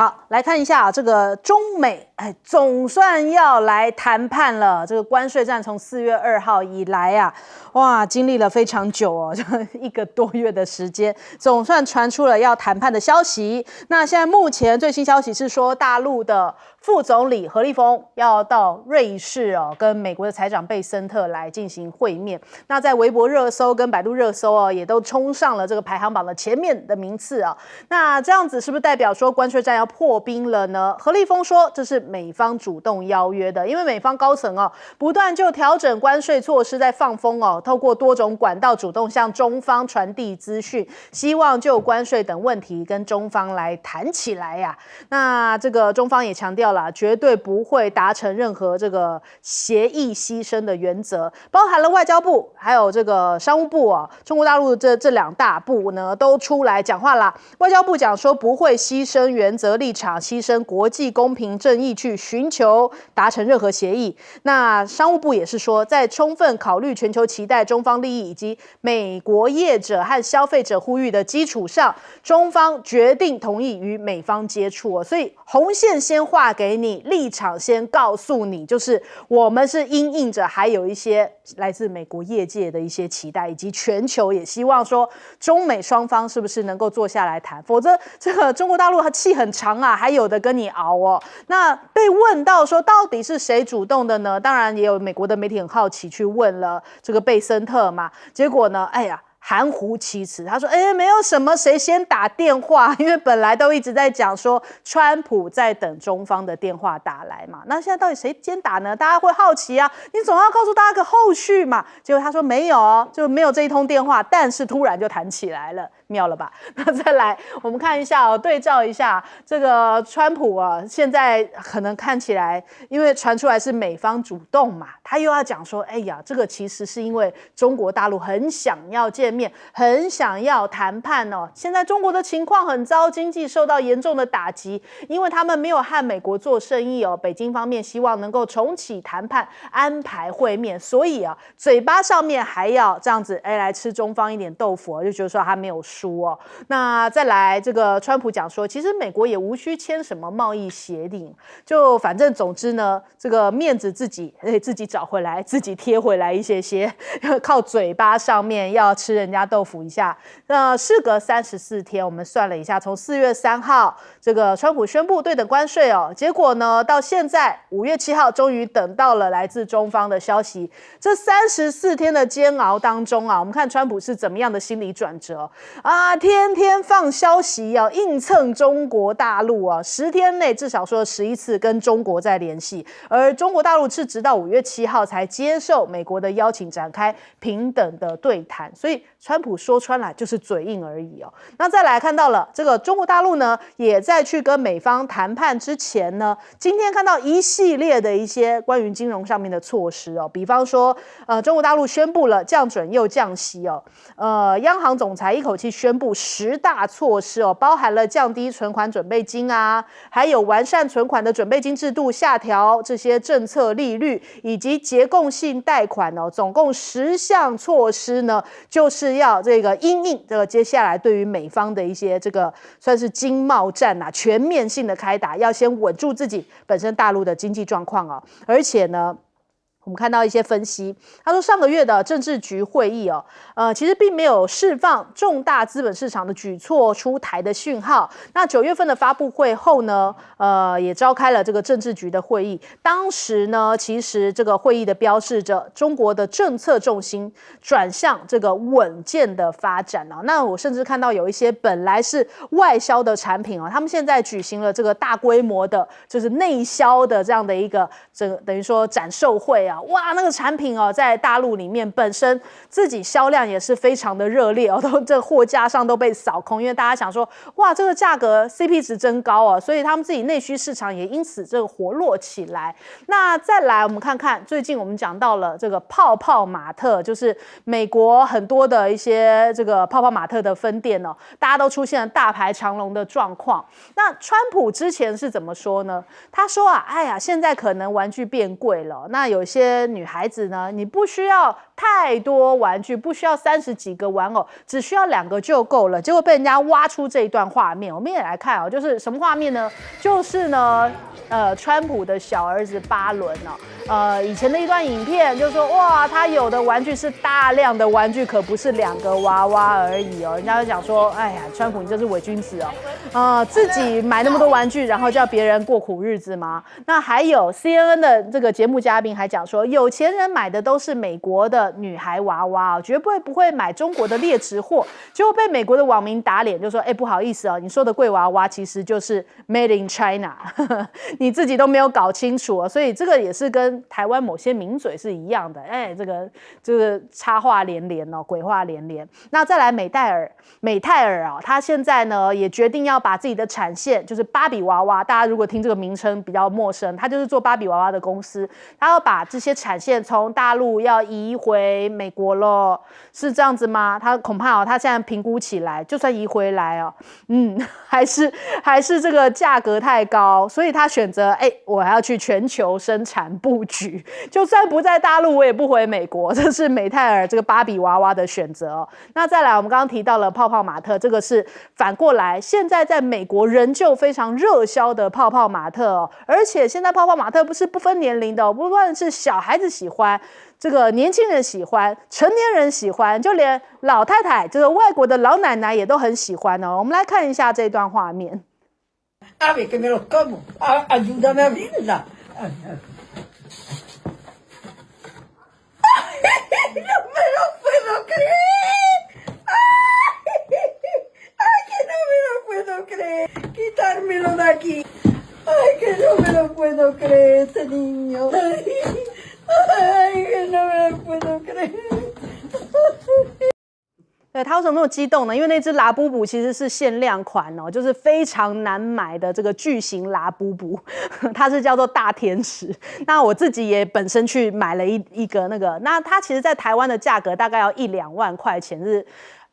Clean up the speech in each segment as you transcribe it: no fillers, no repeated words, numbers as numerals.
好，来看一下这个中美，总算要来谈判了。这个关税战从4月2号以来啊，哇，经历了非常久哦，就1个多月的时间，总算传出了要谈判的消息。那现在目前最新消息是说，大陆的副总理何立峰要到瑞士哦，跟美国的财长贝森特来进行会面。那在微博热搜跟百度热搜哦，也都冲上了这个排行榜的前面的名次啊。那这样子是不是代表说关税战要破冰了呢？何立峰说这是美方主动邀约的，因为美方高层哦不断就调整关税措施在放风哦，透过多种管道主动向中方传递资讯，希望就关税等问题跟中方来谈起来呀。那这个中方也强调了，绝对不会达成任何这个协议牺牲的原则，包含了外交部还有这个商务部啊，中国大陆这2大部呢都出来讲话啦。外交部讲说不会牺牲原则立场，牺牲国际公平正义去寻求达成任何协议。那商务部也是说，在充分考虑全球期待、中方利益以及美国业者和消费者呼吁的基础上，中方决定同意与美方接触哦。所以红线先画给你，立场先告诉你，就是我们是因应着还有一些来自美国业界的一些期待，以及全球也希望说中美双方是不是能够坐下来谈，否则这个中国大陆它气很长啊，还有的跟你熬哦。那被问到说到底是谁主动的呢？当然也有美国的媒体很好奇去问了这个贝森特嘛，结果呢，哎呀，含糊其辞，他说：“没有什么谁先打电话，因为本来都一直在讲说川普在等中方的电话打来嘛。那现在到底谁先打呢？大家会好奇啊，你总要告诉大家个后续嘛。结果他说没有哦，就没有这一通电话，但是突然就谈起来了，妙了吧？那再来，我们看一下哦，对照一下这个川普啊，现在可能看起来，因为传出来是美方主动嘛，他又要讲说，哎呀，这个其实是因为中国大陆很想要见面，很想要谈判哦。现在中国的情况很糟，经济受到严重的打击，因为他们没有和美国做生意哦。北京方面希望能够重启谈判，安排会面，所以啊，嘴巴上面还要这样子，来吃中方一点豆腐哦，就觉得说他没有输哦。那再来，这个川普讲说，其实美国也无需签什么贸易协定，就反正总之呢，这个面子自己找回来，自己贴回来一些，靠嘴巴上面要吃人家豆腐一下。那事隔34天，我们算了一下，从4月3号这个川普宣布对等关税哦，结果呢到现在5月7号终于等到了来自中方的消息。这34天的煎熬当中啊，我们看川普是怎么样的心理转折啊，天天放消息啊，硬蹭中国大陆啊，10天内至少说了11次跟中国在联系，而中国大陆是直到5月7号才接受美国的邀请展开平等的对谈，所以川普说穿了就是嘴硬而已哦。那再来看到了这个中国大陆呢，也在去跟美方谈判之前呢，今天看到一系列的一些关于金融上面的措施哦，比方说中国大陆宣布了降准又降息哦，央行总裁一口气宣布10大措施哦，包含了降低存款准备金啊，还有完善存款的准备金制度，下调这些政策利率，以及结构性贷款哦，总共10项措施呢，就是要这个因应这个接下来对于美方的一些这个算是经贸战啊，全面性的开打，要先稳住自己本身大陆的经济状况哦，而且呢，我们看到一些分析，他说上个月的政治局会议哦，其实并没有释放重大资本市场的举措出台的讯号。那9月份的发布会后呢，也召开了这个政治局的会议。当时呢，其实这个会议的标示着中国的政策重心转向这个稳健的发展啊。那我甚至看到有一些本来是外销的产品啊，他们现在举行了这个大规模的，就是内销的这样的一个等于说展售会啊。哇，那个产品哦，在大陆里面本身自己销量也是非常的热烈哦，都这货架上都被扫空，因为大家想说，哇，这个价格 CP 值真高哦，所以他们自己内需市场也因此这个活络起来。那再来，我们看看最近我们讲到了这个泡泡玛特，就是美国很多的一些这个泡泡玛特的分店哦，大家都出现了大排长龙的状况。那川普之前是怎么说呢？他说啊，哎呀，现在可能玩具变贵了，那有些些女孩子呢，你不需要太多玩具，不需要30几个玩偶，只需要2个就够了。结果被人家挖出这一段画面，我们也来看哦，就是什么画面呢？就是呢，川普的小儿子巴伦哦，以前的一段影片就说哇，他有的玩具是大量的玩具，可不是2个娃娃而已哦。人家就讲说，哎呀，川普你这是伪君子哦，自己买那么多玩具，然后叫别人过苦日子吗？那还有 CNN 的这个节目嘉宾还讲说，有钱人买的都是美国的女孩娃娃哦，绝不会买中国的劣质货。结果被美国的网民打脸，就说，哎，不好意思哦，你说的贵娃娃其实就是 Made in China， 你自己都没有搞清楚哦。所以这个也是跟台湾某些名嘴是一样的，哎，这个插话连连哦，鬼话连连。那再来美泰尔啊，他现在呢也决定要把自己的产线，就是芭比娃娃，大家如果听这个名称比较陌生，他就是做芭比娃娃的公司，他要把这些产线从大陆要移回美国了，是这样子吗？他恐怕他现在评估起来，就算移回来还是这个价格太高，所以他选择我还要去全球生产布局，就算不在大陆，我也不回美国，这是美泰尔这个芭比娃娃的选择哦。那再来，我们刚刚提到了泡泡玛特，这个是反过来，现在在美国仍旧非常热销的泡泡玛特哦，而且现在泡泡玛特不是不分年龄的哦，不论是小孩子喜欢，这个年轻人喜欢，成年人喜欢，就连老太太，这个外国的老奶奶也都很喜欢哦。我们来看一下这段画面。Ave que me los como. Ayúdame a abrirla. No me lo puedo creer. Ay, que no me lo puedo creer. Quitármelo de aquí. Ay, que no me lo puedo creer, este niño. Ay, que no me lo puedo creer. 对，他为什么那么激动呢？因为那只拉布布其实是限量款哦，就是非常难买的这个巨型拉布布，它是叫做大天使。那我自己也本身去买了一个那个，那它其实在台湾的价格大概要1-2万块钱，是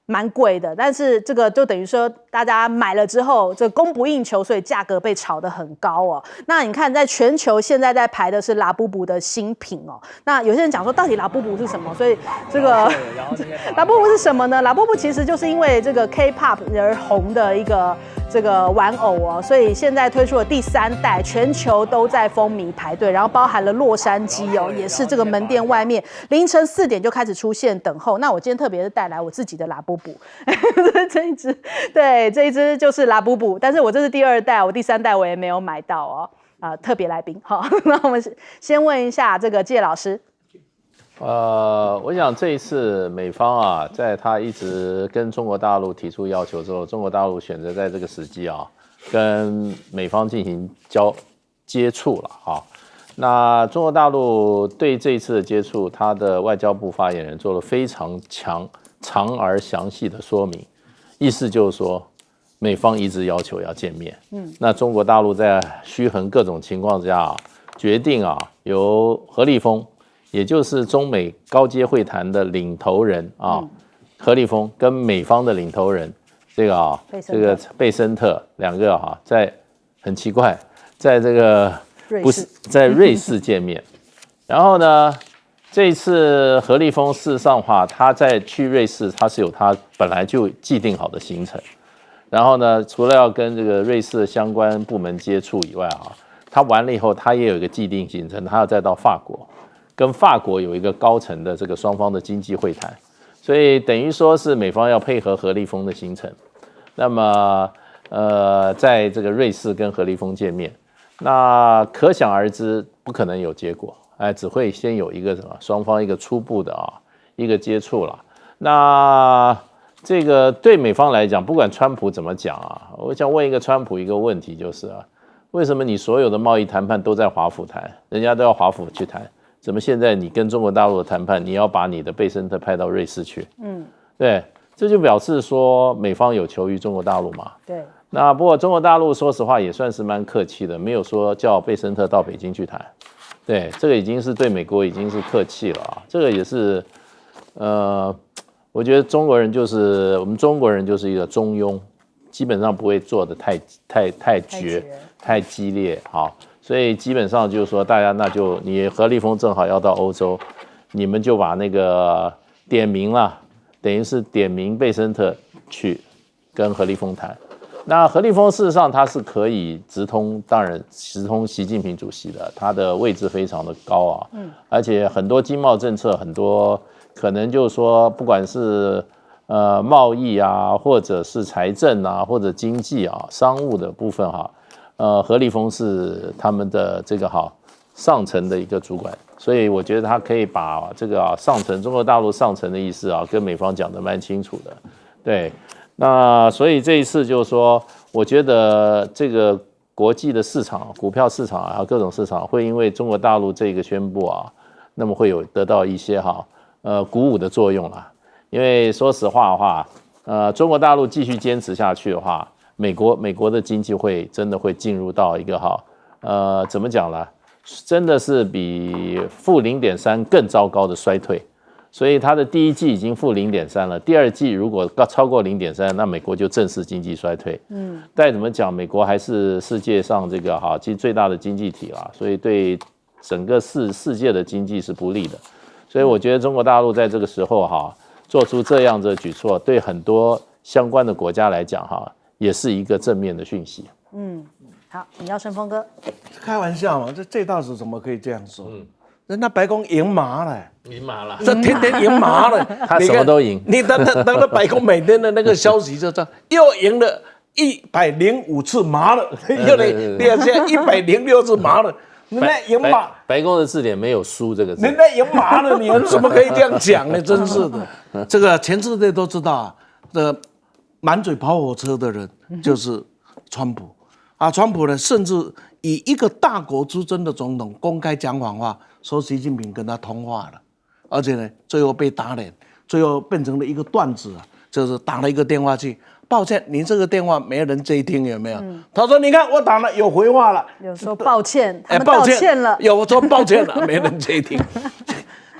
蛮贵的，但是这个就等于说大家买了之后，这个供不应求，所以价格被炒得很高哦。那你看，在全球现在在排的是拉布布的新品哦。那有些人讲说，到底拉布布是什么？所以这个拉布布是什么呢？拉布布其实就是因为这个 K-pop 而红的一个这个玩偶哦，所以现在推出了第3代，全球都在风靡排队，然后包含了洛杉矶哦，也是这个门店外面凌晨4点就开始出现等候。那我今天特别是带来我自己的拉布布，这一只，对，这一只就是拉布布，但是我这是第2代，我第3代我也没有买到哦。特别来宾，好，那我们先问一下这个介老师。我想这一次美方啊，在他一直跟中国大陆提出要求之后，中国大陆选择在这个时机啊，跟美方进行接触了啊。那中国大陆对这一次的接触，他的外交部发言人做了非常长而详细的说明，意思就是说，美方一直要求要见面。那中国大陆在虚衡各种情况之下，决定由何立峰。也就是中美高阶会谈的领头人何立峰跟美方的领头人这个贝森特2个在很奇怪，在这个不是在瑞士见面。然后呢，这一次何立峰事实上他在去瑞士，他是有他本来就既定好的行程。然后呢，除了要跟这个瑞士的相关部门接触以外他完了以后，他也有一个既定行程，他要再到法国。跟法国有一个高层的这个双方的经济会谈，所以等于说是美方要配合何立峰的行程，那么在这个瑞士跟何立峰见面，那可想而知不可能有结果，只会先有一个双方一个初步的一个接触了。那这个对美方来讲，不管川普怎么讲我想问一个川普一个问题，就是为什么你所有的贸易谈判都在华府谈，人家都要华府去谈？怎么现在你跟中国大陆的谈判，你要把你的贝森特派到瑞士去？对，这就表示说美方有求于中国大陆嘛。对。那不过中国大陆说实话也算是蛮客气的，没有说叫贝森特到北京去谈。对，这个已经是对美国已经是客气了这个也是，我觉得我们中国人就是一个中庸，基本上不会做的太绝、太激烈所以基本上就是说，大家那就你何立峰正好要到欧洲，你们就把那个点名了，等于是点名贝森特去跟何立峰谈。那何立峰事实上他是可以直通，当然直通习近平主席的，他的位置非常的高啊，而且很多经贸政策，很多可能就是说，不管是贸易啊，或者是财政啊，或者经济啊、商务的部分哈，何立峰是他们的这个上层的一个主管，所以我觉得他可以把这个上层中国大陆上层的意思啊，跟美方讲得蛮清楚的，对。那所以这一次就是说，我觉得这个国际的市场、股票市场啊，各种市场会因为中国大陆这个宣布啊，那么会有得到一些鼓舞的作用啦。因为说实话的话，中国大陆继续坚持下去的话，美国的经济真的会进入到一个怎么讲呢？真的是比-0.3更糟糕的衰退。所以它的第一季已经-0.3了，第二季如果超过0.3，那美国就正式经济衰退。再怎么讲，美国还是世界上这个其实最大的经济体啦，所以对整个世界的经济是不利的。所以我觉得中国大陆在这个时候做出这样的举措，对很多相关的国家来讲也是一个正面的讯息。好，你要顺峰哥，开玩笑嘛，这大使怎么可以这样说？人家白宫赢麻了，赢麻了，这天天赢麻了，他什么都赢。你等白宫每天的那个消息就这样，又赢了105次麻了，又来，现在106次麻了，人家赢麻。白宫的字典没有输这个字，人家赢麻了，你们怎么可以这样讲呢？真是的，这个全世界都知道啊，这满嘴跑火车的人就是川普啊，川普呢，甚至以一个大国之争的总统公开讲谎话，说习近平跟他通话了，而且呢，最后被打脸，最后变成了一个段子啊，就是打了一个电话去，抱歉，您这个电话没人接听，有没有？他说，你看我打了，有回话了，有说抱歉，他们道歉了，有说抱歉了，没人接听。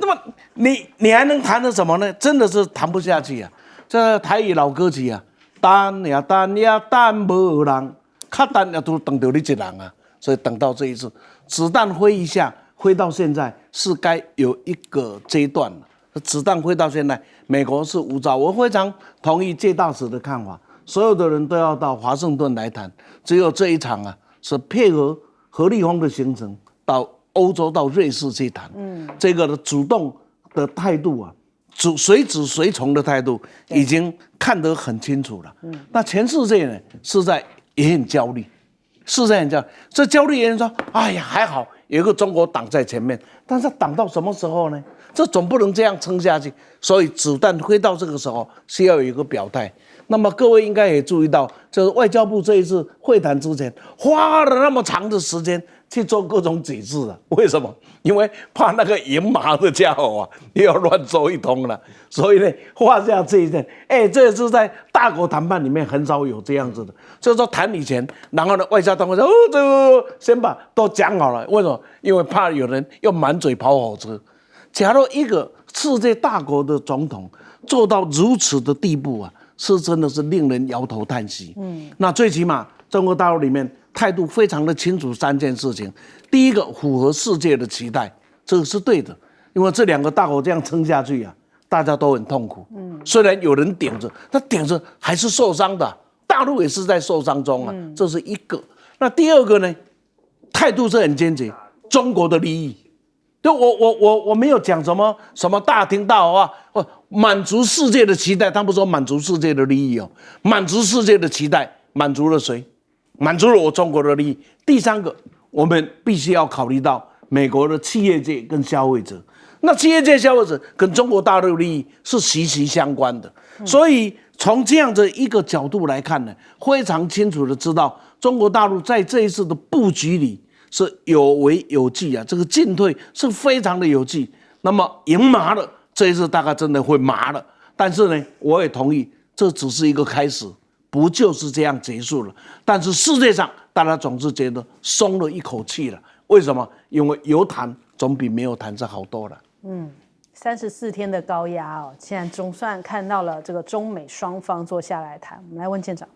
那么你还能谈的什么呢？真的是谈不下去啊！这台语老歌曲啊，等呀等呀等无人，较等也都等到你一人啊。所以等到这一次子弹飞一下，飞到现在是该有一个阶段了。子弹飞到现在，美国是无招。我非常同意谢大使的看法，所有的人都要到华盛顿来谈，只有这一场啊，是配合何立峰的行程到欧洲、到瑞士去谈。这个的主动的态度啊，随子随从的态度已经看得很清楚了。那全世界呢，也很焦虑。是这样讲，这焦虑人说：“哎呀，还好有一个中国党在前面，但是党到什么时候呢？这总不能这样撑下去。所以子弹飞到这个时候，需要有一个表态。那么各位应该也注意到，就是外交部这一次会谈之前，花了那么长的时间去做各种解释啊。为什么？因为怕那个赢麻的家伙啊，又要乱说一通了。所以呢，画下这一件，这是在大国谈判里面很少有这样子的。就是说谈以前，然后呢，外交单位说这先把都讲好了。为什么？因为怕有人又满嘴跑火车。假如一个世界大国的总统做到如此的地步啊，是真的是令人摇头叹息。那最起码中国大陆里面态度非常的清楚3件事情。第一个，符合世界的期待，这个是对的，因为这2个大国这样撑下去啊，大家都很痛苦。虽然有人顶着，那顶着还是受伤的，大陆也是在受伤中啊，这是一个。那第二个呢，态度是很坚决，中国的利益。就我没有讲什么大听大话，满足世界的期待。他不说满足世界的利益哦，满足世界的期待，满足了谁？满足了我中国的利益。第3个，我们必须要考虑到美国的企业界跟消费者。那企业界消费者跟中国大陆利益是息息相关的，所以从这样的一个角度来看呢，非常清楚的知道中国大陆在这一次的布局里是有为有据啊，这个进退是非常的有据。那么赢麻了，这一次大概真的会麻了。但是呢，我也同意，这只是一个开始，不就是这样结束了。但是世界上大家总是觉得松了一口气了。为什么？因为有谈总比没有谈是好多了。34天的高压哦，现在总算看到了这个中美双方坐下来谈。我们来问舰长。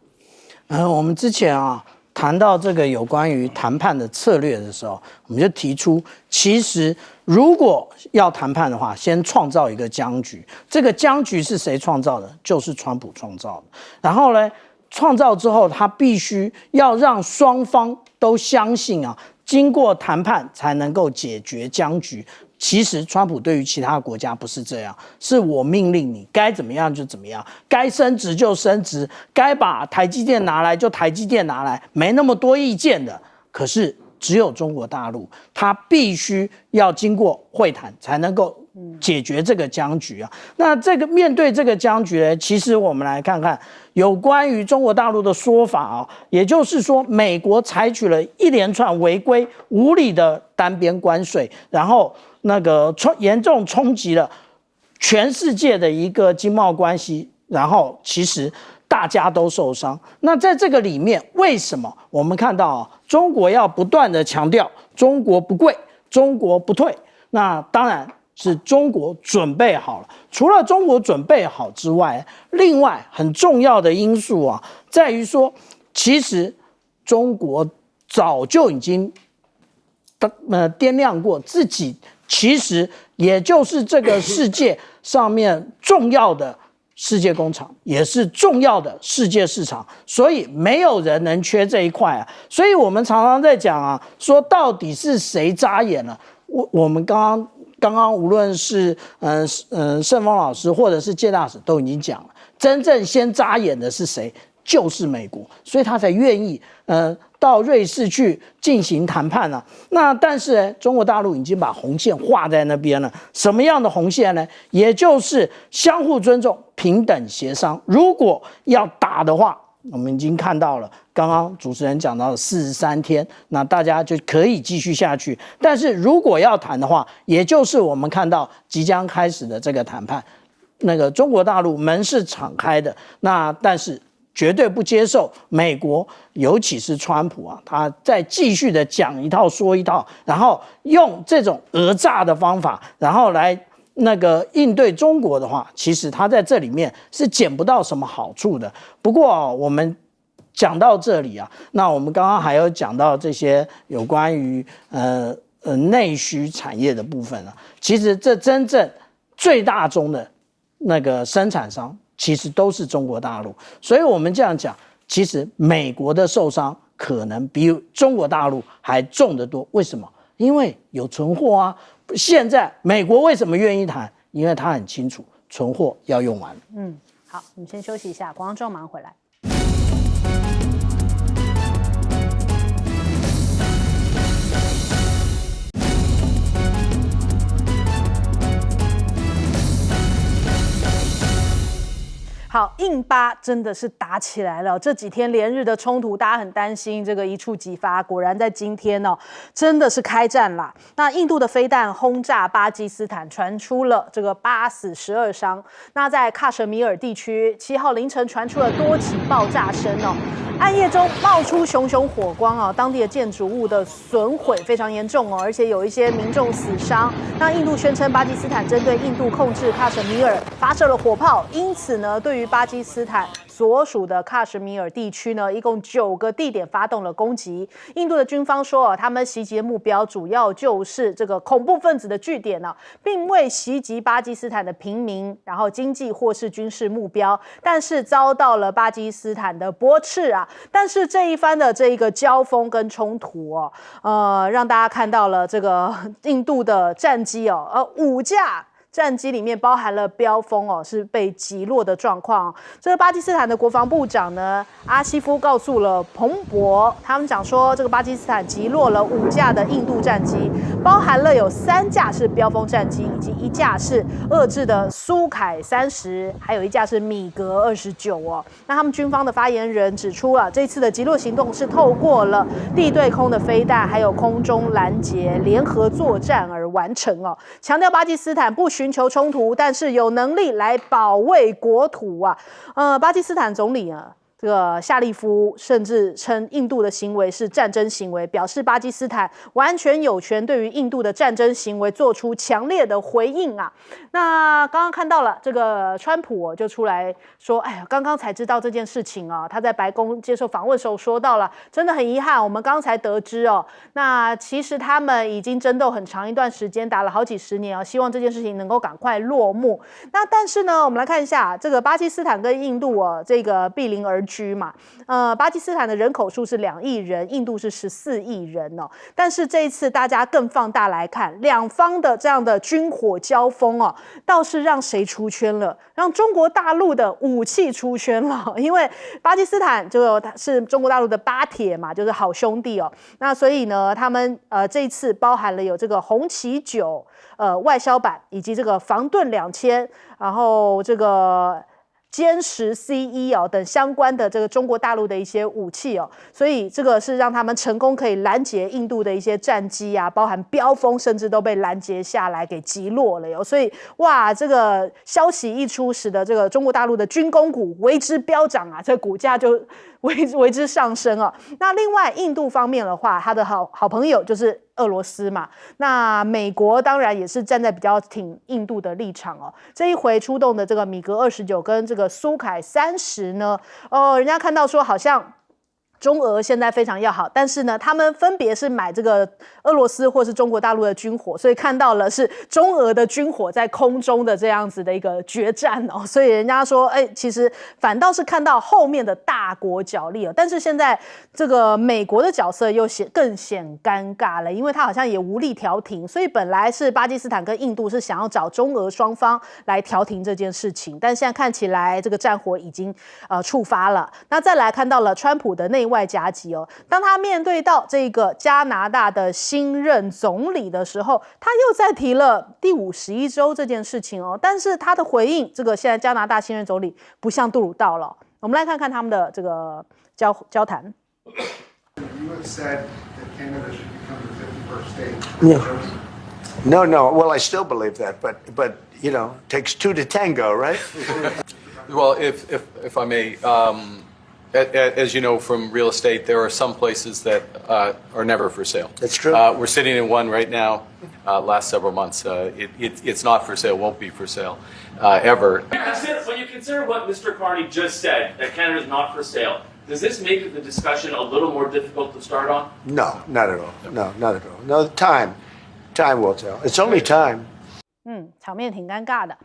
我们之前啊谈到这个有关于谈判的策略的时候，我们就提出，其实如果要谈判的话，先创造一个僵局。这个僵局是谁创造的？就是川普创造的。然后呢，创造之后，他必须要让双方都相信啊，经过谈判才能够解决僵局。其实，川普对于其他国家不是这样，是我命令你该怎么样就怎么样，该升值就升值，该把台积电拿来就台积电拿来，没那么多意见的。可是，只有中国大陆，它必须要经过会谈才能够解决这个僵局啊。那面对这个僵局呢，其实我们来看看有关于中国大陆的说法啊，也就是说，美国采取了一连串违规无理的单边关税，然后严重冲击了全世界的一个经贸关系，然后其实大家都受伤。那在这个里面，为什么我们看到啊，中国要不断的强调中国不跪，中国不退？那当然是中国准备好了。除了中国准备好之外，另外很重要的因素啊，在于说，其实中国早就已经掂量过自己。其实也就是这个世界上面重要的世界工厂，也是重要的世界市场，所以没有人能缺这一块啊。所以我们常常在讲啊，说到底是谁眨眼了？我们刚刚无论是盛峰老师或者是介大使都已经讲了，真正先眨眼的是谁？就是美国，所以他才愿意到瑞士去进行谈判了。那但是呢，中国大陆已经把红线画在那边了。什么样的红线呢？也就是相互尊重、平等协商。如果要打的话，我们已经看到了，刚刚主持人讲到了43天，那大家就可以继续下去。但是如果要谈的话，也就是我们看到即将开始的这个谈判，中国大陆门是敞开的，那但是绝对不接受美国，尤其是川普啊，他再继续的讲一套说一套，然后用这种讹诈的方法，然后来应对中国的话，其实他在这里面是捡不到什么好处的。不过我们讲到这里啊，那我们刚刚还有讲到这些有关于内需产业的部分啊，其实这真正最大宗的生产商。其实都是中国大陆，所以我们这样讲，其实美国的受伤可能比中国大陆还重得多。为什么？因为有存货啊。现在美国为什么愿意谈？因为他很清楚存货要用完。好，我们先休息一下，广告之后马上回来。好，印巴真的是打起来了。这几天连日的冲突，大家很担心这个一触即发。果然在今天哦，真的是开战啦。那印度的飞弹轰炸巴基斯坦，传出了这个8死12伤。那在喀什米尔地区，7号凌晨传出了多起爆炸声哦，暗夜中冒出熊熊火光哦，当地的建筑物的损毁非常严重哦，而且有一些民众死伤。那印度宣称巴基斯坦针对印度控制喀什米尔发射了火炮，因此呢，对于巴基斯坦所属的喀什米尔地区呢，一共9个地点发动了攻击。印度的军方说，他们袭击的目标主要就是这个恐怖分子的据点呢，并未袭击巴基斯坦的平民，然后经济或是军事目标，但是遭到了巴基斯坦的驳斥啊。但是这一番的这一个交锋跟冲突哦，让大家看到了这个印度的战机哦，5架。战机里面包含了标风哦，是被击落的状况。这个巴基斯坦的国防部长呢，阿西夫告诉了彭博，他们讲说，这个巴基斯坦击落了5架的印度战机，包含了有3架是标风战机，以及1架是遏制的苏凯30，还有1架是米格29哦。那他们军方的发言人指出啊，这次的击落行动是透过了地对空的飞弹，还有空中拦截联合作战而完成哦，强调巴基斯坦不寻求冲突，但是有能力来保卫国土啊。巴基斯坦总理啊，这个夏利夫甚至称印度的行为是战争行为，表示巴基斯坦完全有权对于印度的战争行为做出强烈的回应啊。那刚刚看到了这个川普就出来说，哎呀，刚刚才知道这件事情啊，他在白宫接受访问的时候说到了，真的很遗憾，我们刚才得知哦，那其实他们已经争斗很长一段时间，打了好几十年啊，希望这件事情能够赶快落幕。那但是呢，我们来看一下这个巴基斯坦跟印度这个毗邻而居嘛，巴基斯坦的人口数是2亿人，印度是14亿人哦。但是这一次大家更放大来看，两方的这样的军火交锋哦，倒是让谁出圈了？让中国大陆的武器出圈了，因为巴基斯坦是中国大陆的巴铁嘛，就是好兄弟哦。那所以呢，他们这一次包含了有这个红旗9外销版，以及这个防盾2000，然后这个歼10 C1等相关的这个中国大陆的一些武器哦，所以这个是让他们成功可以拦截印度的一些战机啊，包含标风甚至都被拦截下来给击落了哟。所以哇，这个消息一出，使得这个中国大陆的军工股为之飙涨啊，这股价就为之上升哦。那另外印度方面的话，他的好朋友就是俄罗斯嘛，那美国当然也是站在比较挺印度的立场哦。这一回出动的这个米格29跟这个苏凯30呢，人家看到说好像中俄现在非常要好，但是呢，他们分别是买这个俄罗斯或是中国大陆的军火，所以看到了是中俄的军火在空中的这样子的一个决战哦。所以人家说，其实反倒是看到后面的大国角力哦。但是现在这个美国的角色又更显尴尬了，因为他好像也无力调停，所以本来是巴基斯坦跟印度是想要找中俄双方来调停这件事情，但现在看起来这个战火已经触发了。那再来看到了川普的内外夹击哦，当他面对到这个加拿大的新任总理的时候，他又再提了第51州这件事情哦，但是他的回应，这个现在加拿大新任总理不像杜鲁道了。我们来看看他们的这个交谈。You have said that Canada should become the 51st state. Yeah. No. Well, I still believe that, but you know, it takes two to tango, right? Well, if I may, as you know from real estate, there are some places that are never for sale. That's true. We're sitting in one right now. Last several months, it's not for sale. Won't be for sale ever. When you consider what Mr. Carney just said, that Canada is not for sale, does this make the discussion a little more difficult to start on? No, not at all. No, not at all. No, time will tell. It's only time. 场面挺尴尬的。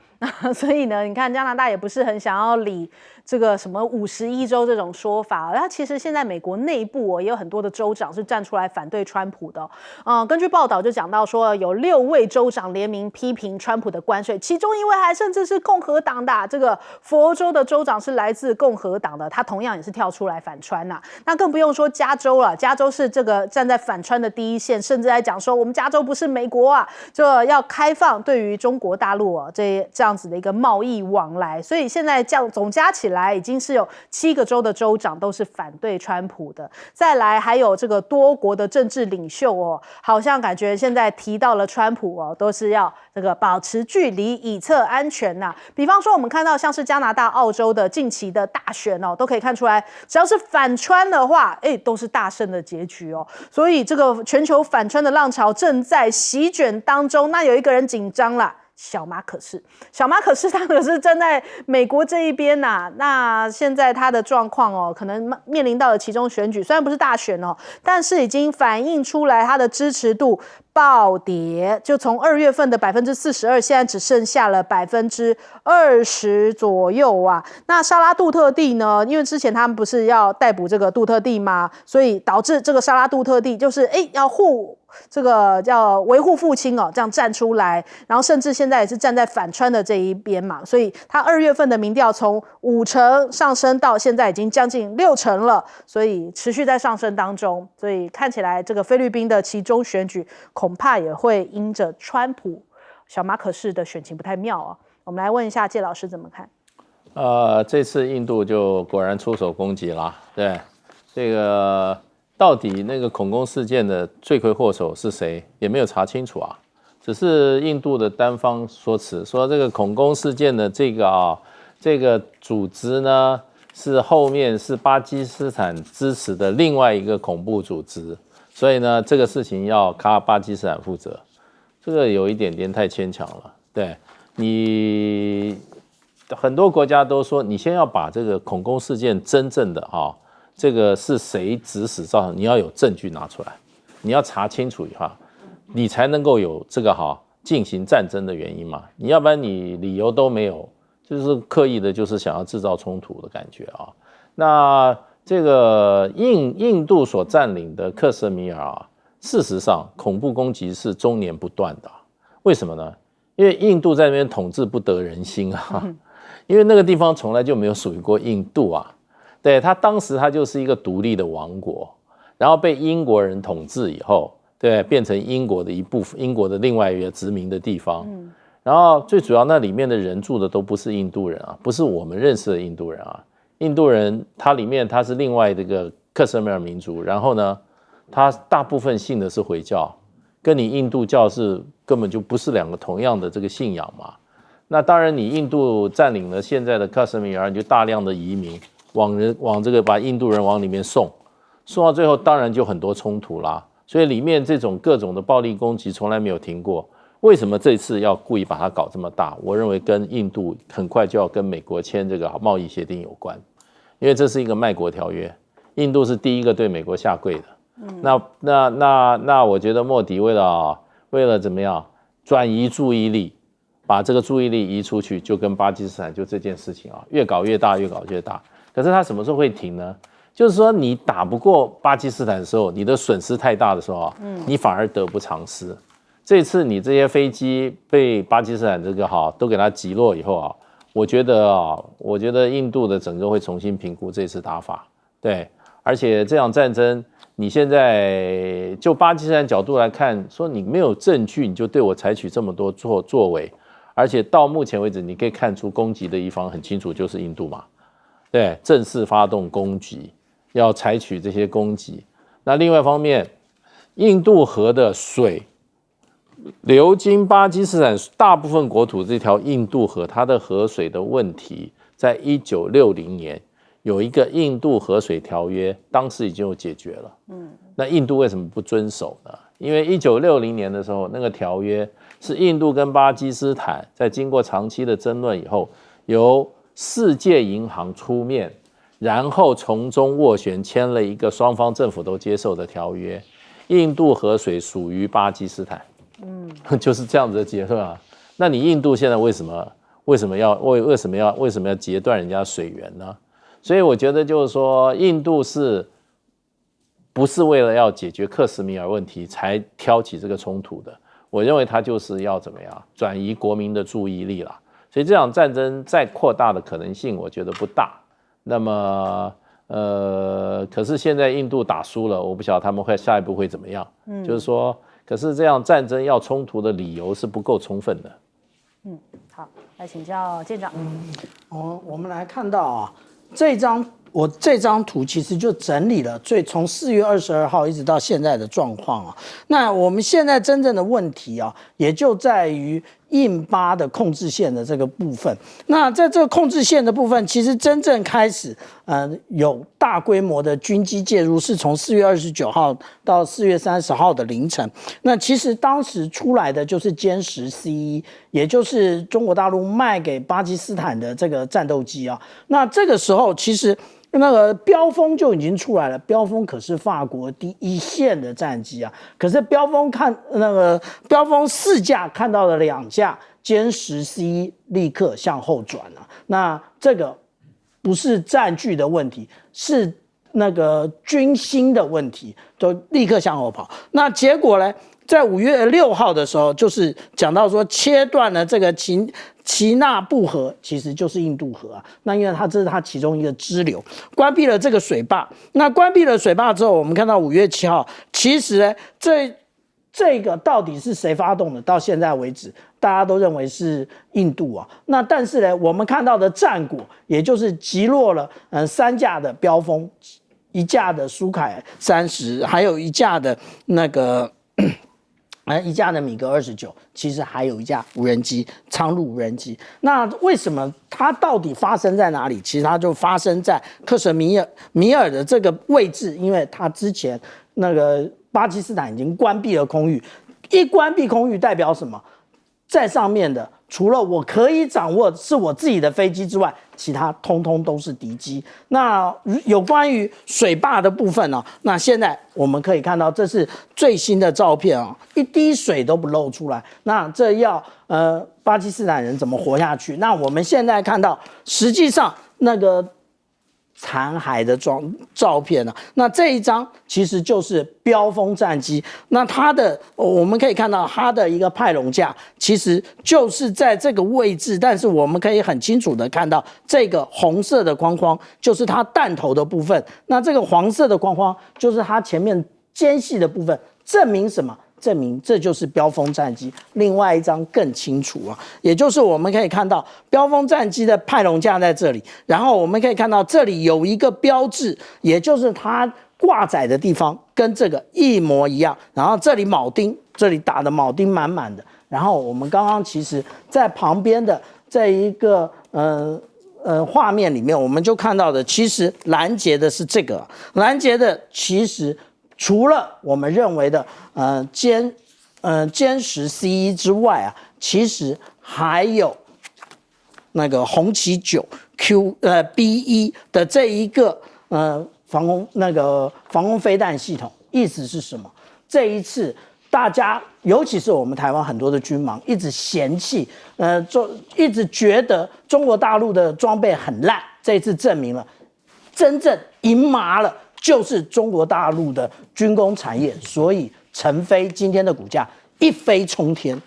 所以呢，你看加拿大也不是很想要理这个什么51州这种说法。那其实现在美国内部也有很多的州长是站出来反对川普的。根据报道就讲到说，有6位州长联名批评川普的关税，其中一位还甚至是共和党的这个佛州的州长是来自共和党的，他同样也是跳出来反川呐。那更不用说加州了，加州是这个站在反川的第一线，甚至还讲说我们加州不是美国啊，就要开放对于中国大陆这样子的一个贸易往来。所以现在这样总加起来已经是有7个州的州长都是反对川普的。再来还有这个多国的政治领袖好像感觉现在提到了川普都是要这个保持距离以策安全呐。比方说我们看到像是加拿大、澳洲的近期的大选都可以看出来，只要是反川的话，都是大胜的结局所以这个全球反川的浪潮正在席卷当中。那有一个人紧张啦。小马可仕他可是站在美国这一边呐。那现在他的状况可能面临到了其中选举，虽然不是大选但是已经反映出来他的支持度暴跌，就从2月份的42%，现在只剩下了20%左右啊。那沙拉杜特地呢？因为之前他们不是要逮捕这个杜特地吗？所以导致这个沙拉杜特地就是要这个叫维护父亲这样站出来，然后甚至现在也是站在反川的这一边嘛，所以他2月份的民调从50%上升到现在已经将近60%了，所以持续在上升当中。所以看起来这个菲律宾的期中选举恐怕也会因着川普小马可仕的选情不太妙我们来问一下介老师怎么看？这次印度就果然出手攻击啦，对这个。到底那个恐攻事件的罪魁祸首是谁，也没有查清楚啊。只是印度的单方说辞，说这个恐攻事件的这个组织呢，是后面是巴基斯坦支持的另外一个恐怖组织，所以呢，这个事情要巴基斯坦负责，这个有一点点太牵强了。对你，很多国家都说，你先要把这个恐攻事件真正的这个是谁指使造成，你要有证据拿出来，你要查清楚以后，你才能够有这个进行战争的原因嘛。你要不然你理由都没有。就是刻意的，就是想要制造冲突的感觉啊。那这个印度所占领的克什米尔事实上恐怖攻击是终年不断的。为什么呢？因为印度在那边统治不得人心啊，因为那个地方从来就没有属于过印度啊。对，他当时他就是一个独立的王国，然后被英国人统治以后，对，变成英国的一部分，英国的另外一个殖民的地方。然后最主要那里面的人住的都不是印度人啊，不是我们认识的印度人啊。印度人他里面他是另外这个克什米尔民族，然后呢，他大部分信的是回教，跟你印度教是根本就不是两个同样的这个信仰嘛。那当然，你印度占领了现在的克什米尔，你就大量的移民往这个把印度人往里面送到最后，当然就很多冲突啦。所以里面这种各种的暴力攻击从来没有停过。为什么这次要故意把它搞这么大？我认为跟印度很快就要跟美国签这个贸易协定有关，因为这是一个卖国条约，印度是第一个对美国下跪的。那我觉得莫迪为了怎么样转移注意力，把这个注意力移出去，就跟巴基斯坦就这件事情越搞越大，越搞越大。可是他什么时候会停呢？就是说你打不过巴基斯坦的时候，你的损失太大的时候你反而得不偿失。这次你这些飞机被巴基斯坦这个都给它击落以后我觉得印度的整个会重新评估这次打法，对，而且这场战争你现在就巴基斯坦角度来看，说你没有证据你就对我采取这么多作为，而且到目前为止你可以看出攻击的一方很清楚就是印度嘛，对，正式发动攻击，要采取这些攻击。那另外一方面，印度河的水流经巴基斯坦大部分国土这条印度河，它的河水的问题，在1960年有一个印度河水条约，当时已经有解决了。那印度为什么不遵守呢？因为1960年的时候，那个条约是印度跟巴基斯坦在经过长期的争论以后，由世界银行出面，然后从中斡旋签了一个双方政府都接受的条约，印度河水属于巴基斯坦。就是这样子的结论啊。那你印度现在为什么要截断人家水源呢？所以我觉得就是说，印度不是为了要解决克什米尔问题才挑起这个冲突的？我认为他就是要怎么样转移国民的注意力啦。所以这场战争再扩大的可能性，我觉得不大。那么可是现在印度打输了，我不晓得他们下一步会怎么样。就是说。可是这样战争要冲突的理由是不够充分的。好，来请教舰长。我们来看到这张图其实就整理了从4月22号一直到现在的状况那我们现在真正的问题也就在于印巴的控制线的这个部分。那在这个控制线的部分，其实真正开始有大规模的军机介入，是从4月29号到4月30号的凌晨。那其实当时出来的就是歼10 C1，也就是中国大陆卖给巴基斯坦的这个战斗机那这个时候其实那个标风就已经出来了，标风可是法国第一线的战机可是标风4架看到了2架歼10 C1立刻向后转那这个不是战具的问题，是那个军心的问题，都立刻向后跑。那结果呢？在5月6号的时候，就是讲到说切断了这个奇纳布河，其实就是印度河那因为这是它其中一个支流，关闭了这个水坝。那关闭了水坝之后，我们看到5月7号，其实呢，这个到底是谁发动的？到现在为止，大家都认为是印度那但是呢，我们看到的战果，也就是击落了3架的标风，1架的苏凯30，还有1架的那个一架的米格29，其实还有一架无人机，苍鹭无人机。那为什么它到底发生在哪里？其实它就发生在克什米尔的这个位置，因为它之前那个巴基斯坦已经关闭了空域，一关闭空域代表什么？在上面的除了我可以掌握是我自己的飞机之外，其他通通都是敌机。那有关于水坝的部分呢？那现在我们可以看到，这是最新的照片啊，一滴水都不漏出来。那这要巴基斯坦人怎么活下去？那我们现在看到，实际上那个残骸的照片啊，那这一张其实就是标风战机。那它的我们可以看到它的一个派龙架，其实就是在这个位置，但是我们可以很清楚的看到这个红色的框框就是它弹头的部分，那这个黄色的框框就是它前面间隙的部分，证明什么？证明这就是标风战机。另外一张更清楚啊，也就是我们可以看到标风战机的派龙架在这里，然后我们可以看到这里有一个标志，也就是它挂载的地方跟这个一模一样，然后这里铆钉，这里打的铆钉满满的。然后我们刚刚其实在旁边的这一个画面里面，我们就看到的其实拦截的是这个，拦截的其实除了我们认为的歼10 C1 之外啊，其实还有那个红旗9 B1 的这一个防空飞弹系统。意思是什么？这一次大家尤其是我们台湾很多的军盲一直嫌弃一直觉得中国大陆的装备很烂，这一次证明了真正赢麻了就是中国大陆的军工产业，所以成飞今天的股价一飞冲天。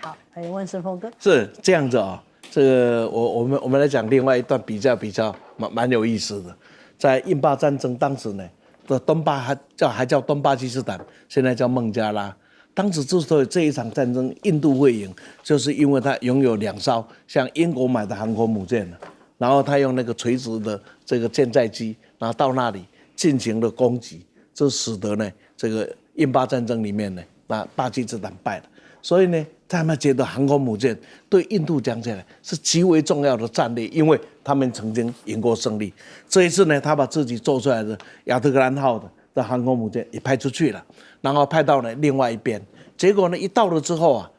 好，来问申峰哥。是这样子啊，这个我们来讲另外一段比较蛮有意思的，在印巴战争当时呢，的东巴还叫东巴基斯坦，现在叫孟加拉。当时之所以这一场战争印度会赢，就是因为它拥有2艘像英国买的航空母舰，然后它用那个垂直的这个舰载机，然后到那里进行了攻击，这使得呢这个印巴战争里面呢，那巴基斯坦败了。所以呢，他们觉得航空母舰对印度讲起来是极为重要的战略，因为他们曾经赢过胜利。这一次呢，他把自己做出来的亚特格兰号的航空母舰也派出去了，然后派到了另外一边。结果呢，一到了之后啊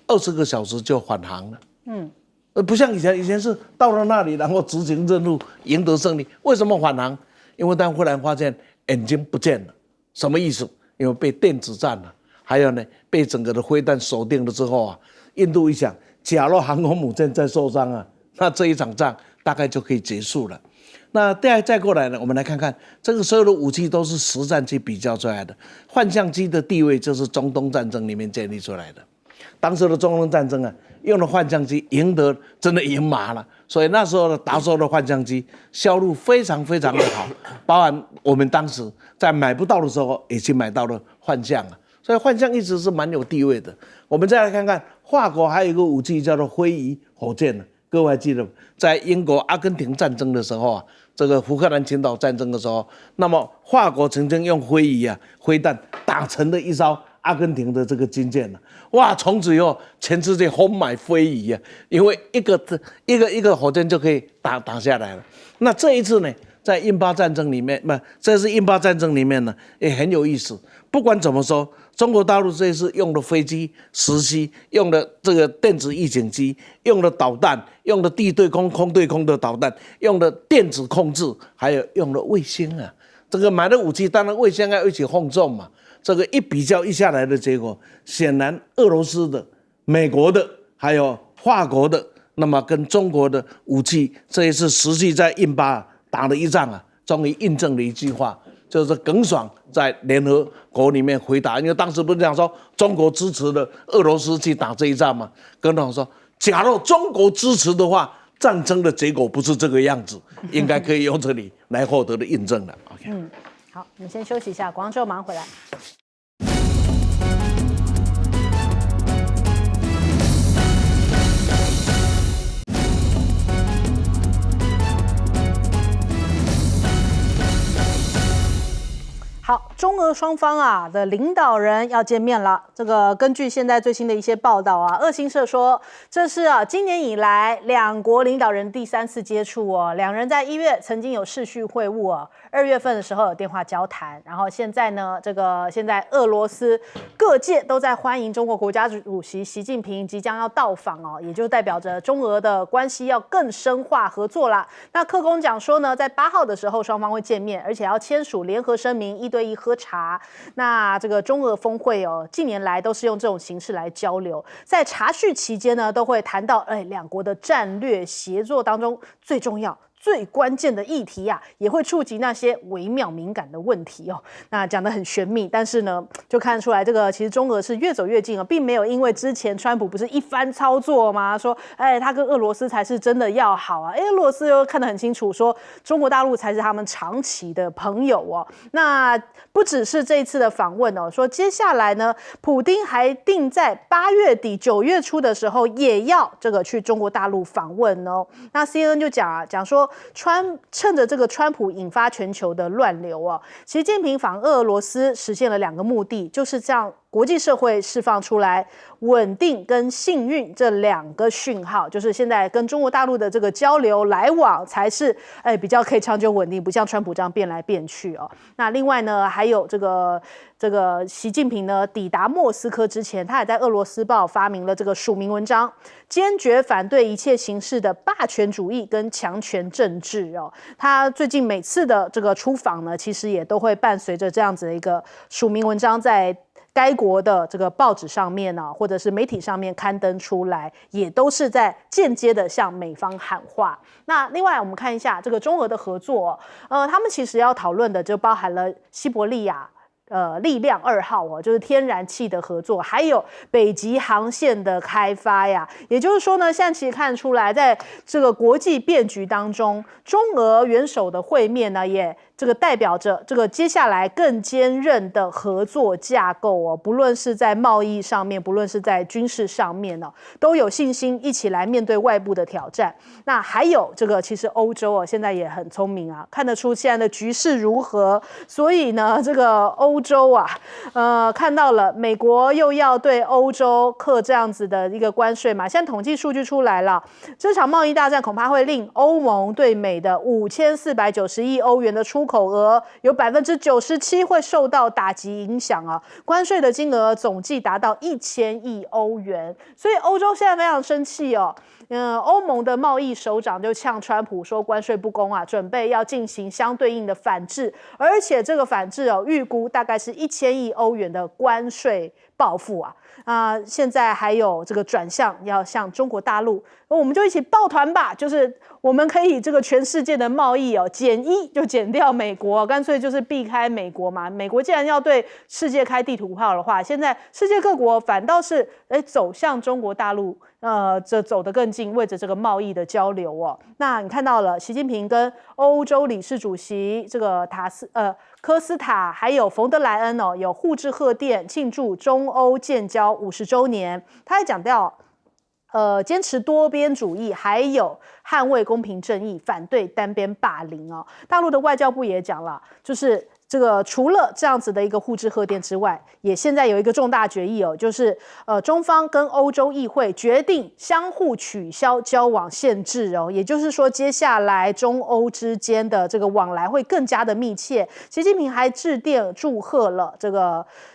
，20个小时就返航了。不像以前是到了那里，然后执行任务，赢得胜利。为什么返航？因为他忽然发现眼睛不见了，什么意思？因为被电子战了，还有呢，被整个的飞弹锁定了之后啊，印度一想，假如航空母舰再受伤啊，那这一场仗大概就可以结束了。那再过来呢，我们来看看这个所有的武器都是实战去比较出来的。幻象机的地位就是中东战争里面建立出来的。当时的中东战争啊，用了幻象机，赢得真的赢麻了。所以那时候的达收的幻象机销路非常的好，包含我们当时在买不到的时候，已经买到了幻象了。所以幻象一直是蛮有地位的。我们再来看看法国还有一个武器叫做灰夷火箭呢，各位还记得，在英国阿根廷战争的时候啊，这个福克兰群岛战争的时候，那么法国曾经用灰夷灰弹打沉了一艘阿根廷的这个军舰了。哇，从此以后全世界疯买灰夷啊，因为一个火箭就可以打下来了。那这一次呢，在印巴战争里面，这是印巴战争里面呢，也很有意思。不管怎么说，中国大陆这一次用的飞机实习，用的这个电子预警机，用的导弹，用的地对空、空对空的导弹，用的电子控制，还有用的卫星啊。这个买的武器，当然卫星要一起轰重嘛。这个一比较一下来的结果，显然俄罗斯的、美国的，还有法国的，那么跟中国的武器，这一次实际在印巴打了一仗啊，终于印证了一句话。就是耿爽在联合国里面回答，因为当时不是讲说中国支持了俄罗斯去打这一仗吗？耿爽说，假如中国支持的话，战争的结果不是这个样子，应该可以用这里来获得的印证了。OK， 好，我们先休息一下，广告之后马上回来。好，中俄双方啊的领导人要见面了。这个根据现在最新的一些报道啊，俄新社说这是今年以来两国领导人第3次接触哦。两人在1月曾经有视讯会晤哦，2月份的时候有电话交谈，然后现在呢，现在俄罗斯各界都在欢迎中国国家主席习近平即将要到访哦，也就代表着中俄的关系要更深化合作啦。那克公讲说呢，在8号的时候双方会见面，而且要签署联合声明，1对1喝茶。那这个中俄峰会哦，近年来都是用这种形式来交流，在茶叙期间呢，都会谈到两国的战略协作当中最重要最关键的议题啊，也会触及那些微妙敏感的问题哦。那讲得很玄秘，但是呢，就看得出来这个其实中俄是越走越近啊，并没有因为之前川普不是一番操作吗？说他跟俄罗斯才是真的要好啊，俄罗斯又看得很清楚，说中国大陆才是他们长期的朋友哦。那不只是这一次的访问哦，说接下来呢，普丁还定在8月底9月初的时候也要去中国大陆访问哦。那 CNN 就讲说，趁着这个川普引发全球的乱流哦，习近平访俄罗斯实现了2个目的，就是向国际社会释放出来稳定跟幸运这2个讯号，就是现在跟中国大陆的这个交流来往才是比较可以长久稳定，不像川普这样变来变去哦。那另外呢，还有这个习近平呢抵达莫斯科之前，他也在俄罗斯报发明了这个署名文章，坚决反对一切形式的霸权主义跟强权政治哦。他最近每次的这个出访呢，其实也都会伴随着这样子的一个署名文章在该国的这个报纸上面啊，或者是媒体上面刊登出来，也都是在间接的向美方喊话。那另外我们看一下这个中俄的合作，他们其实要讨论的就包含了西伯利亚力量2号哦，就是天然气的合作，还有北极航线的开发呀。也就是说呢，现在其实看出来，在这个国际变局当中，中俄元首的会面呢，也代表着接下来更坚韧的合作架构哦，不论是在贸易上面，不论是在军事上面呢，都有信心一起来面对外部的挑战。那还有其实欧洲现在也很聪明啊，看得出现在的局势如何，所以呢，欧洲啊，看到了美国又要对欧洲课这样子的一个关税嘛，现在统计数据出来了，这场贸易大战恐怕会令欧盟对美的5490亿欧元的出口额有97%会受到打击影响啊，关税的金额总计达到1000亿欧元，所以欧洲现在非常生气哦。欧盟的贸易首长就呛川普说关税不公啊，准备要进行相对应的反制，而且这个反制预估大概是1000亿欧元的关税报复啊。现在还有转向要向中国大陆，我们就一起抱团吧，就是我们可以全世界的贸易减1就减掉美国，干脆就是避开美国嘛。美国既然要对世界开地图炮的话，现在世界各国反倒是走向中国大陆，这走得更近，为着这个贸易的交流哦。那你看到了习近平跟欧洲理事主席科斯塔还有冯德莱恩有互致贺电庆祝中欧建交50周年，他还讲到坚持多边主义，还有捍卫公平正义，反对单边霸凌哦。大陆的外交部也讲了，就是除了这样子的一个互致贺电之外，也现在有一个重大决议哦，就是中方跟欧洲议会决定相互取消交往限制哦，也就是说接下来中欧之间的往来会更加的密切。习近平还致电祝贺了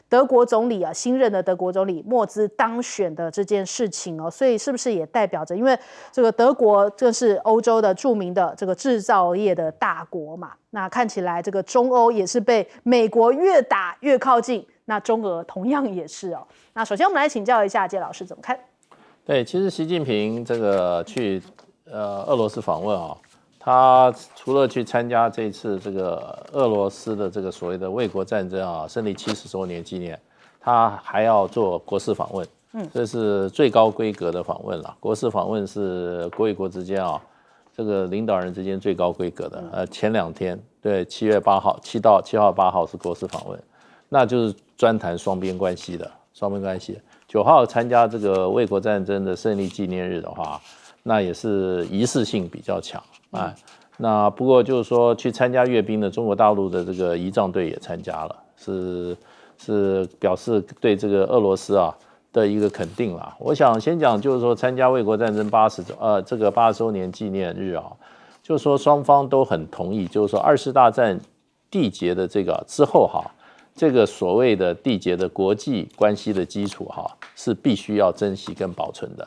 德国总理新任的德国总理默兹当选的这件事情哦，所以是不是也代表着，因为德国这是欧洲的著名的制造业的大国嘛，那看起来中欧也是被美国越打越靠近，那中俄同样也是哦。那首先我们来请教一下介老师怎么看？对，其实习近平去俄罗斯访问他除了去参加这次俄罗斯的所谓的卫国战争胜利70周年纪念，他还要做国事访问，这是最高规格的访问了。国事访问是国与国之间领导人之间最高规格的。前2天，对，7月8号7号8号是国事访问，那就是专谈双边关系的。9号参加卫国战争的胜利纪念日的话，那也是仪式性比较强。那不过就是说去参加阅兵的中国大陆的仪仗队也参加了，是表示对这个俄罗斯啊的一个肯定啦。我想先讲就是说参加卫国战争这个80周年纪念日啊，就是说双方都很同意，就是说2次大战缔结的这个之后哈，这个所谓的缔结的国际关系的基础哈，是必须要珍惜跟保存的。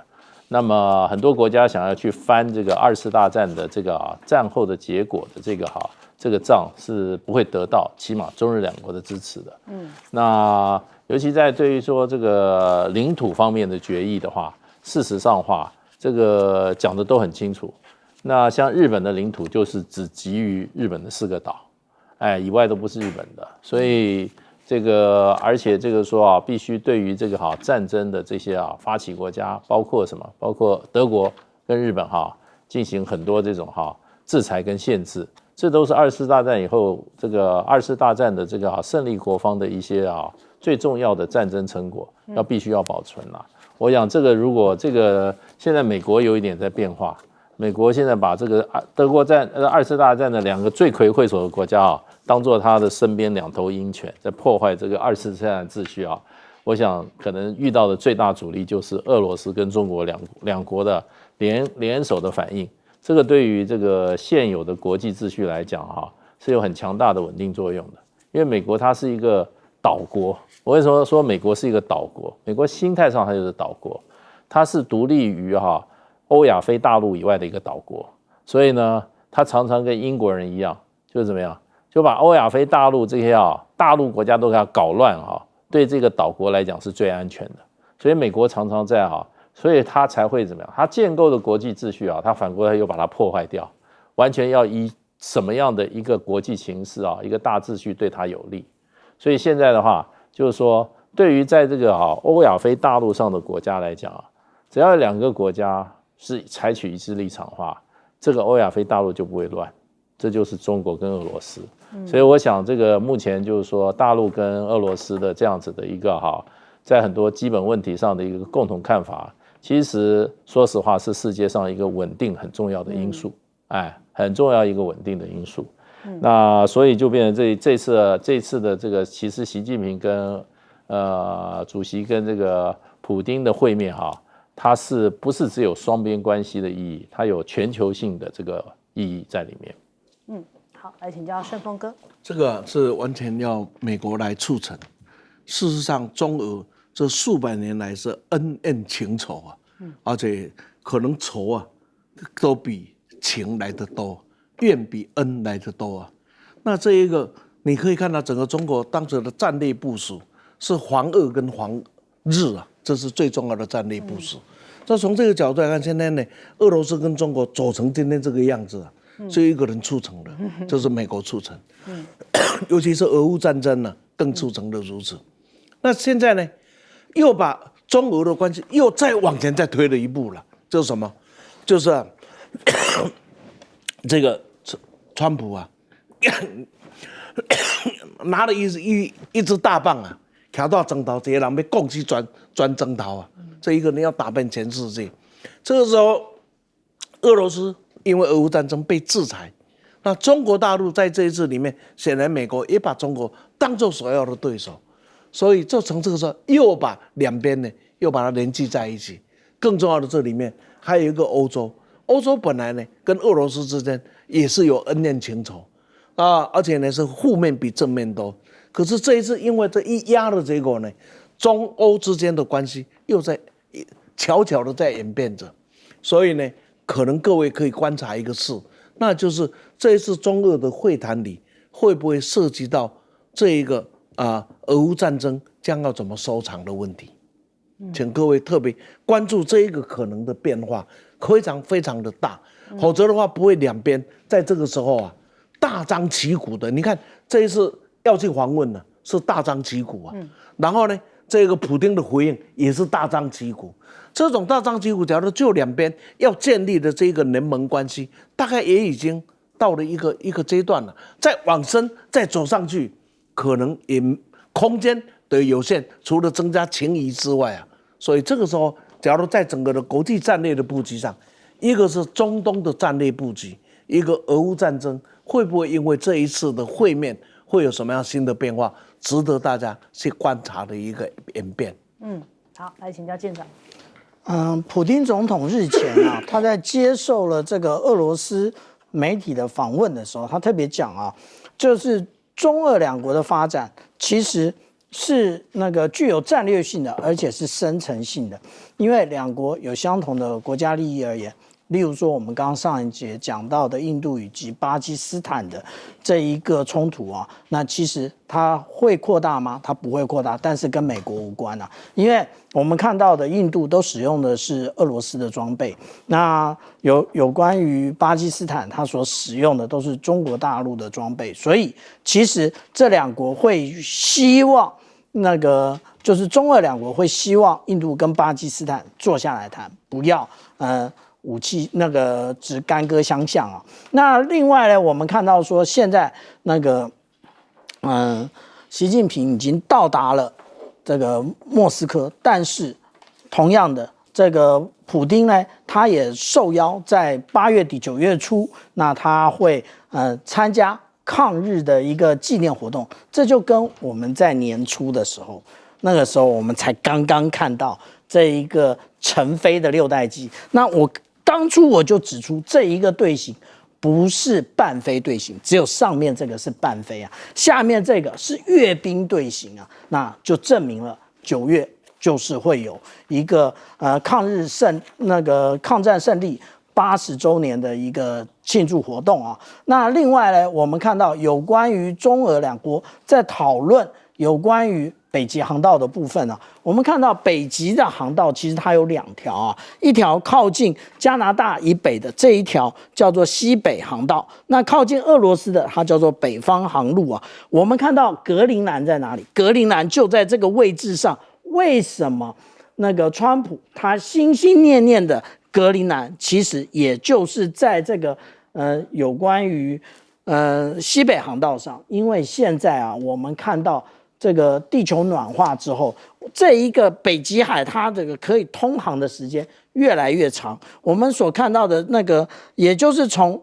那么很多国家想要去翻这个2次大战的这个战后的结果的这个账是不会得到起码中日两国的支持的。那尤其在对于说这个领土方面的决议的话，事实上的话，这个讲的都很清楚。那像日本的领土就是只给予日本的4个岛，以外都不是日本的，所以这个而且这个说必须对于这个战争的这些发起国家，包括什么？包括德国跟日本进行很多这种制裁跟限制，这都是2次大战以后这个2次大战的这个胜利国方的一些最重要的战争成果，必须要保存啦。我想这个如果这个现在美国有一点在变化。美国现在把这个2次大战的2个罪魁祸首的国家当做他的身边2头鹰犬，在破坏这个2次大战秩序我想可能遇到的最大阻力就是俄罗斯跟中国两国的联手的反应。这个对于这个现有的国际秩序来讲是有很强大的稳定作用的。因为美国它是一个岛国，我为什么说美国是一个岛国？美国心态上它就是岛国，它是独立于欧亚非大陆以外的一个岛国，所以呢，他常常跟英国人一样，就是怎么样，就把欧亚非大陆这些大陆国家都给他搞乱对这个岛国来讲是最安全的。所以美国常常在所以他才会怎么样？他建构的国际秩序他反过来又把它破坏掉，完全要依什么样的一个国际形势一个大秩序对他有利。所以现在的话，就是说，对于在这个欧亚非大陆上的国家来讲只要有2个国家是采取一致立场的话，这个欧亚非大陆就不会乱，这就是中国跟俄罗斯。所以我想这个目前就是说大陆跟俄罗斯的这样子的一个在很多基本问题上的一个共同看法，其实说实话是世界上一个稳定很重要的因素，很重要一个稳定的因素。那所以就变成这次的这个其实习近平跟主席跟这个普丁的会面它是不是只有双边关系的意义？它有全球性的这个意义在里面。好，来请教顺峰哥。这个是完全要美国来促成。事实上，中俄这数百年来是恩怨情仇而且可能仇都比情来得多，怨比恩来得多那这一个你可以看到整个中国当时的战略部署是防俄跟防日这是最重要的战略部署。那从这个角度来看，现在呢，俄罗斯跟中国走成今天这个样子只有一个人促成的，就是美国促成。尤其是俄乌战争更促成的如此。那现在呢，又把中俄的关系又再往前再推了一步了，就是什么？就是这个川普拿了一支大棒卡到征讨，这些人被攻击转征讨这一个人要打遍全世界。这个时候，俄罗斯因为俄乌战争被制裁，那中国大陆在这一次里面，显然美国也把中国当作首要的对手，所以就从这个时候又把两边呢又把它连接在一起。更重要的，这里面还有一个欧洲，欧洲本来呢跟俄罗斯之间也是有恩怨情仇而且呢是负面比正面多。可是这一次因为这一压的结果呢，中欧之间的关系又在悄悄的在演变着。所以呢，可能各位可以观察一个事，那就是这一次中俄的会谈里会不会涉及到这一个俄乌战争将要怎么收场的问题。请各位特别关注这一个可能的变化，非常非常的大，否则的话不会两边在这个时候大张旗鼓的。你看这一次要去访问呢，是大张旗鼓然后呢，这个普丁的回应也是大张旗鼓。这种大张旗鼓，假如就两边要建立的这个联盟关系，大概也已经到了一个阶段了。再往深再走上去，可能也空间的有限，除了增加情谊之外所以这个时候，假如在整个的国际战略的布局上，一个是中东的战略布局，一个俄乌战争，会不会因为这一次的会面会有什么样新的变化？值得大家去观察的一个演变。好，来请教舰长。普丁总统日前啊，他在接受了这个俄罗斯媒体的访问的时候，他特别讲啊，就是中俄两国的发展其实是那个具有战略性的，而且是深层性的，因为两国有相同的国家利益而言。例如说，我们刚刚上一节讲到的印度以及巴基斯坦的这一个冲突啊，那其实它会扩大吗？它不会扩大，但是跟美国无关啊，因为我们看到的印度都使用的是俄罗斯的装备，那有关于巴基斯坦，它所使用的都是中国大陆的装备，所以其实这两国会希望就是中俄两国会希望印度跟巴基斯坦坐下来谈，不要武器只干戈相向啊。那另外呢，我们看到说现在习近平已经到达了这个莫斯科，但是同样的，这个普丁呢，他也受邀在8月底9月初，那他会参加抗日的一个纪念活动，这就跟我们在年初的时候，那个时候我们才刚刚看到这一个成飞的6代机，那当初我就指出这一个队形不是半飞队形，只有上面这个是半飞啊，下面这个是阅兵队形啊，那就证明了9月就是会有一个抗战胜利80周年的一个庆祝活动啊。那另外呢，我们看到有关于中俄两国在讨论有关于北极航道的部分啊，我们看到北极的航道其实它有2条啊，一条靠近加拿大以北的这一条叫做西北航道，那靠近俄罗斯的它叫做北方航路啊。我们看到格陵兰在哪里？格陵兰就在这个位置上。为什么川普他心心念念的格陵兰，其实也就是在这个有关于西北航道上？因为现在啊，我们看到这个地球暖化之后，这一个北极海它这个可以通航的时间越来越长。我们所看到的也就是从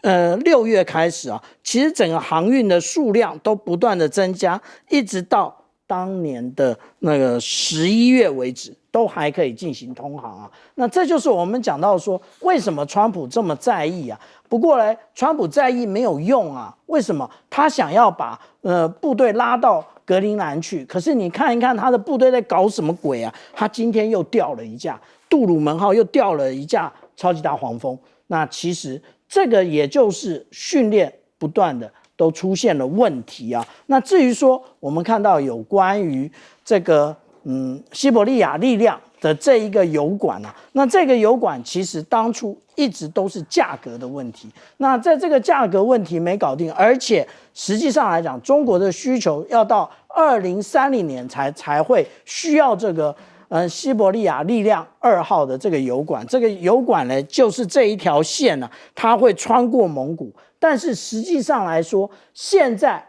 6月开始啊，其实整个航运的数量都不断的增加，一直到当年的11月为止，都还可以进行通航啊。那这就是我们讲到说，为什么川普这么在意啊？不过呢，川普在意没有用啊。为什么？他想要把部队拉到格陵兰去，可是你看一看他的部队在搞什么鬼啊？他今天又调了一架杜鲁门号，又调了一架超级大黄蜂。那其实这个也就是训练不断的都出现了问题啊。那至于说我们看到有关于这个西伯利亚力量的这一个油管啊，那这个油管其实当初一直都是价格的问题。那在这个价格问题没搞定，而且实际上来讲，中国的需求要到2030年才会需要这个西伯利亚力量2号的这个油管。这个油管呢，就是这一条线呢，它会穿过蒙古。但是实际上来说，现在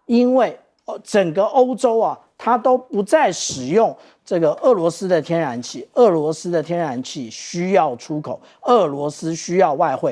因为整个欧洲啊，它都不再使用这个俄罗斯的天然气，俄罗斯的天然气需要出口，俄罗斯需要外汇。